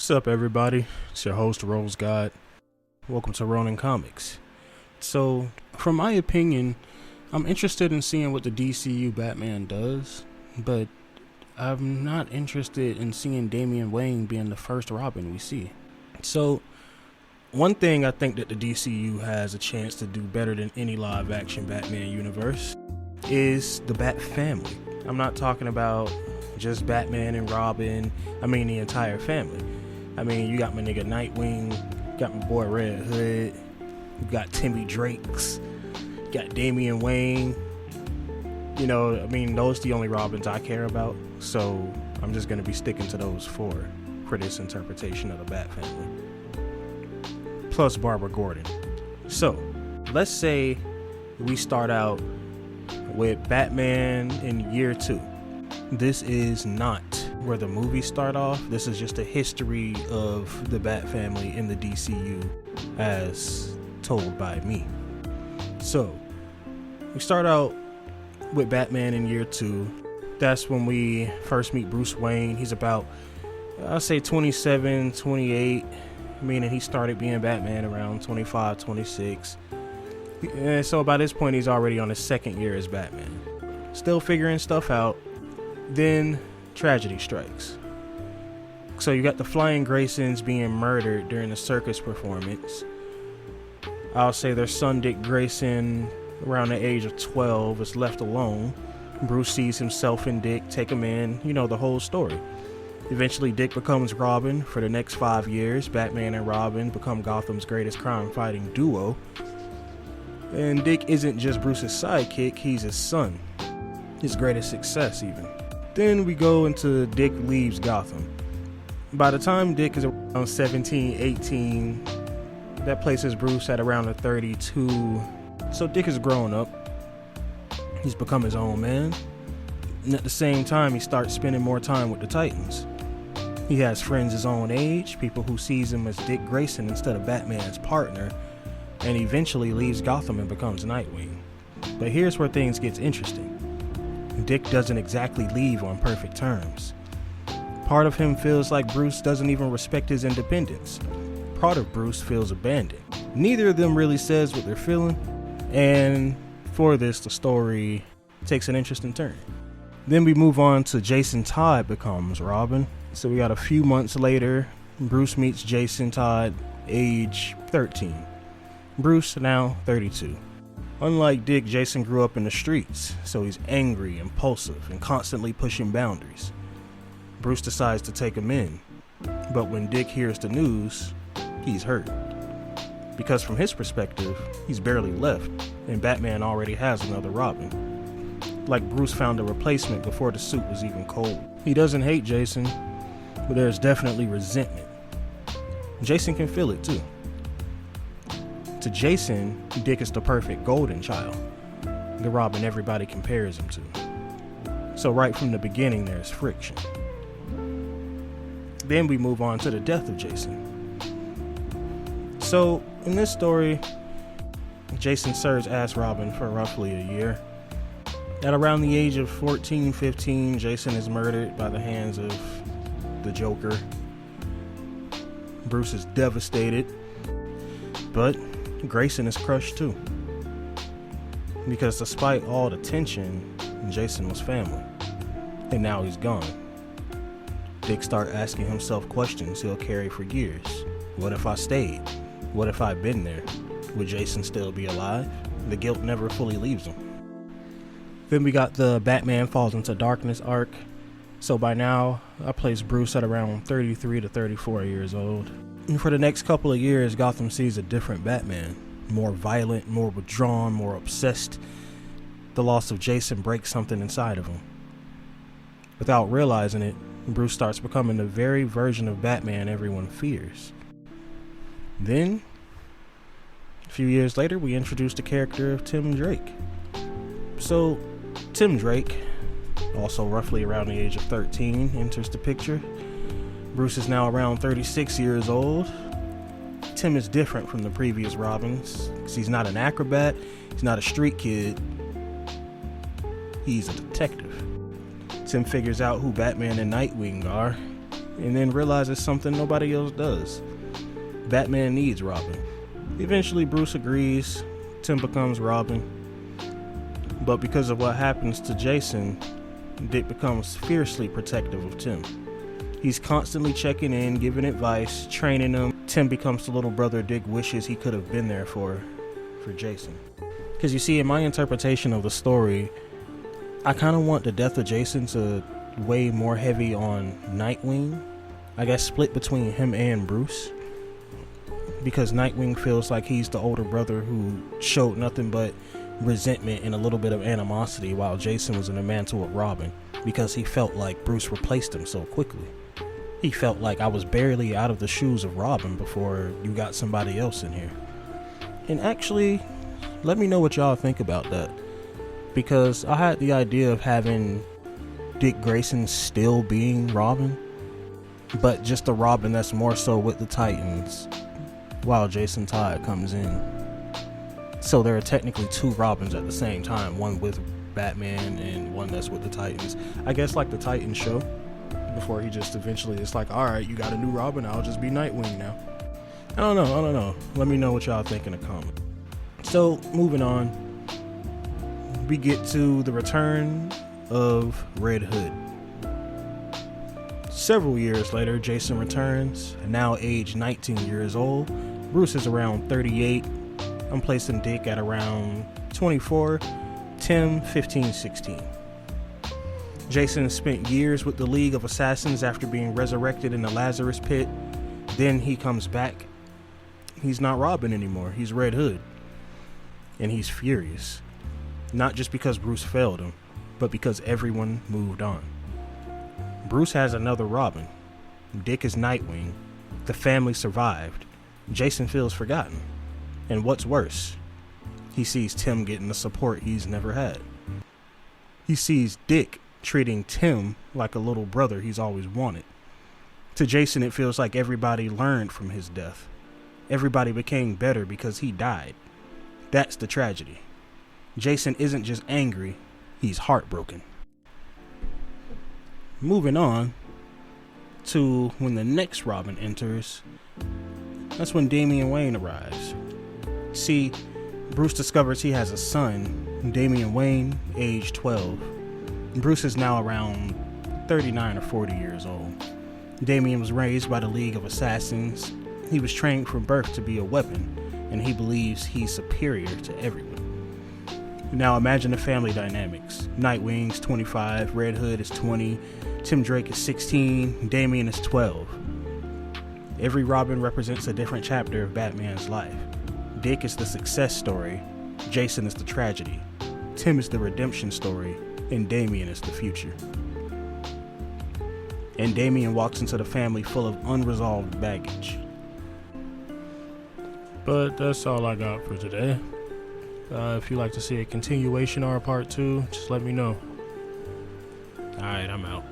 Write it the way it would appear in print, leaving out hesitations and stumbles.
What's up, everybody? It's your host, Rose God. Welcome to Ronin Comics. So, from my opinion, I'm interested in seeing what the DCU Batman does, but I'm not interested in seeing Damian Wayne being the first Robin we see. So, one thing I think that the DCU has a chance to do better than any live-action Batman universe is the Bat family. I'm not talking about just Batman and Robin. I mean the entire family. I mean, you got my nigga Nightwing, got my boy Red Hood, you got Timmy Drakes, you got Damian Wayne. You know, I mean, those are the only Robins I care about, so I'm just going to be sticking to those four for this interpretation of the Bat family. Plus Barbara Gordon. So, let's say we start out with Batman in year 2. This is not where the movies start off. This is just a history of the Bat family in the DCU as told by me. So, we start out with Batman in year 2. That's when we first meet Bruce Wayne. He's about, I'll say 27, 28, meaning he started being Batman around 25, 26. And so by this point, he's already on his second year as Batman. Still figuring stuff out. Then tragedy strikes. So you got the Flying Graysons being murdered during a circus performance. I'll say their son Dick Grayson, around the age of 12, is left alone. Bruce sees himself and Dick, take him in, you know, the whole story. Eventually Dick becomes Robin. For the next 5 years, Batman and Robin become Gotham's greatest crime-fighting duo. And Dick isn't just Bruce's sidekick, he's his son. His greatest success, even. Then we go into Dick leaves Gotham. By the time Dick is around 17, 18, that places Bruce at around a 32. So Dick is growing up. He's become his own man. And at the same time, he starts spending more time with the Titans. He has friends his own age, people who sees him as Dick Grayson instead of Batman's partner, and eventually leaves Gotham and becomes Nightwing. But here's where things get interesting. Dick doesn't exactly leave on perfect terms. Part of him feels like Bruce doesn't even respect his independence. Part of Bruce feels abandoned. Neither of them really says what they're feeling, and for this, the story takes an interesting turn. Then we move on to Jason Todd becomes Robin. So we got a few months later, Bruce meets Jason Todd, age 13. Bruce now 32. Unlike Dick, Jason grew up in the streets, so he's angry, impulsive, and constantly pushing boundaries. Bruce decides to take him in, but when Dick hears the news, he's hurt. Because from his perspective, he's barely left, and Batman already has another Robin. Like Bruce found a replacement before the suit was even cold. He doesn't hate Jason, but there's definitely resentment. Jason can feel it too. To Jason, Dick is the perfect golden child, the Robin everybody compares him to. So right from the beginning, there's friction. Then we move on to the death of Jason. So in this story, Jason serves as Robin for roughly a year. At around the age of 14, 15, Jason is murdered by the hands of the Joker. Bruce is devastated, but Grayson is crushed too. Because despite all the tension, Jason was family. And now he's gone. Dick starts asking himself questions he'll carry for years. What if I stayed? What if I'd been there? Would Jason still be alive? The guilt never fully leaves him. Then we got the Batman Falls into Darkness arc. So by now, I place Bruce at around 33 to 34 years old. And for the next couple of years, Gotham sees a different Batman. More violent, more withdrawn, more obsessed. The loss of Jason breaks something inside of him. Without realizing it, Bruce starts becoming the very version of Batman everyone fears. Then, a few years later, we introduce the character of Tim Drake. So, Tim Drake, also roughly around the age of 13, enters the picture. Bruce is now around 36 years old. Tim is different from the previous Robins, because he's not an acrobat, he's not a street kid, he's a detective. Tim figures out who Batman and Nightwing are, and then realizes something nobody else does. Batman needs Robin. Eventually, Bruce agrees. Tim becomes Robin. But because of what happens to Jason, Dick becomes fiercely protective of Tim. He's constantly checking in, giving advice, training him. Tim becomes the little brother Dick wishes he could have been there for Jason. Because you see, in my interpretation of the story, I kind of want the death of Jason to weigh more heavy on Nightwing. I guess split between him and Bruce. Because Nightwing feels like he's the older brother who showed nothing but resentment and a little bit of animosity, while Jason was in the mantle of Robin because he felt like Bruce replaced him so quickly. He felt like, I was barely out of the shoes of Robin before you got somebody else in here. And actually, let me know what y'all think about that, because I had the idea of having Dick Grayson still being Robin, but just a Robin that's more so with the Titans while Jason Todd comes in. So there are technically two Robins at the same time, one with Batman and one that's with the Titans. I guess like the Titans show, before he just eventually it's like, alright, you got a new Robin, I'll just be Nightwing now. I don't know. Let me know what y'all think in the comments. So, moving on, we get to the return of Red Hood. Several years later, Jason returns, now aged 19 years old. Bruce is around 38. I'm placing Dick at around 24. Tim, 15, 16. Jason spent years with the League of Assassins after being resurrected in the Lazarus Pit. Then he comes back. He's not Robin anymore. He's Red Hood. And he's furious. Not just because Bruce failed him, but because everyone moved on. Bruce has another Robin. Dick is Nightwing. The family survived. Jason feels forgotten. And what's worse, he sees Tim getting the support he's never had. He sees Dick treating Tim like a little brother he's always wanted. To Jason, it feels like everybody learned from his death. Everybody became better because he died. That's the tragedy. Jason isn't just angry, he's heartbroken. Moving on to when the next Robin enters, that's when Damian Wayne arrives. See, Bruce discovers he has a son, Damian Wayne, age 12. Bruce is now around 39 or 40 years old. Damian was raised by the League of Assassins. He was trained from birth to be a weapon, and he believes he's superior to everyone. Now imagine the family dynamics. Nightwing's 25, Red Hood is 20, Tim Drake is 16, Damian is 12. Every Robin represents a different chapter of Batman's life. Dick is the success story, Jason is the tragedy, Tim is the redemption story, and Damian is the future. And Damian walks into the family full of unresolved baggage. But that's all I got for today. If you'd like to see a continuation or a part 2, just let me know. Alright, I'm out.